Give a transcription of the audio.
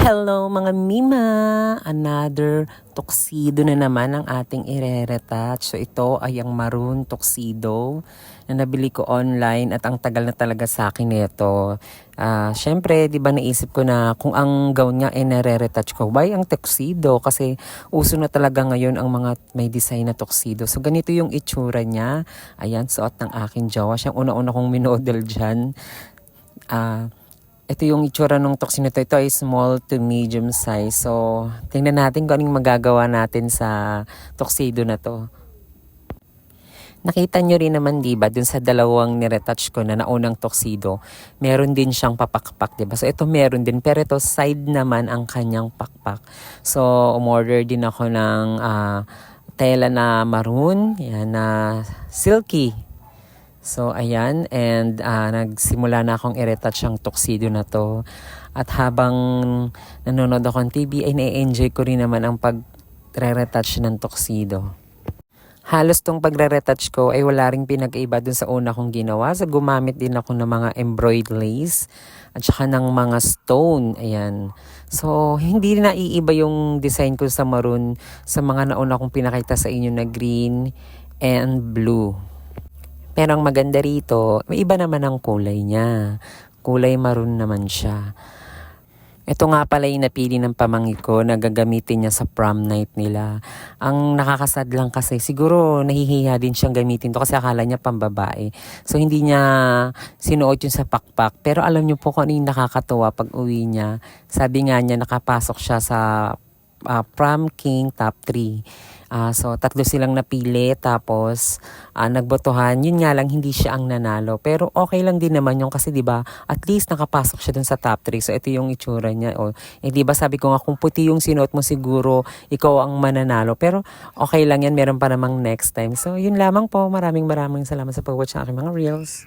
Hello mga Mima! Another tuxedo na naman ang ating ire-retouch. So ito ay ang maroon tuxedo na nabili ko online at ang tagal na talaga sa akin nito. Syempre, di ba naisip ko na kung ang gown nga ay nare-retouch ko, why ang tuxedo? Kasi uso na talaga ngayon ang mga may design na tuxedo. So ganito yung itsura niya. Ayan, suot ng aking jowa. Siyang una-una kong minodel dyan. Ito yung itsura ng tuxedo nito. Ito ay small to medium size. So, tingnan natin kung anong magagawa natin sa tuxedo na to. Nakita nyo rin naman, diba, dun sa dalawang niretouch ko na naunang tuxedo, meron din siyang papakpak, diba? So, ito meron din. Pero ito, side naman ang kanyang pakpak. So, umorder din ako ng tela na maroon, yan, na silky. So, ayan, and nagsimula na akong i-retouch ang tuxedo na to. At habang nanonood ako ng TV, ay na-enjoy ko rin naman ang pag-retouch ng tuxedo. Halos tong pagre-retouch ko ay wala ring pinag-iba dun sa una kong ginawa. So, gumamit din ako ng mga embroidered lace at saka ng mga stone. Ayan. So, hindi na iiba yung design ko sa maroon sa mga nauna kong pinakita sa inyo na green and blue. Pero ang maganda rito, may iba naman ang kulay niya. Kulay maroon naman siya. Ito nga pala yung napili ng pamangkin ko na gagamitin niya sa prom night nila. Ang nakakasad lang kasi, siguro nahihiya din siyang gamitin to kasi akala niya pambabae. So hindi niya sinuot yun sa pakpak. Pero alam niyo po kung ano yung nakakatuwa pag uwi niya. Sabi nga niya nakapasok siya sa prom king top 3. So, tatlo silang napili, tapos nagbotohan. Yun nga lang, hindi siya ang nanalo. Pero okay lang din naman yun kasi, di ba, at least nakapasok siya dun sa top 3. So, ito yung itsura niya. Di ba, sabi ko nga, kung puti yung sinuot mo, siguro ikaw ang mananalo. Pero, okay lang yan. Meron pa namang next time. So, yun lamang po. Maraming salamat sa pag-watch ng aking mga reels.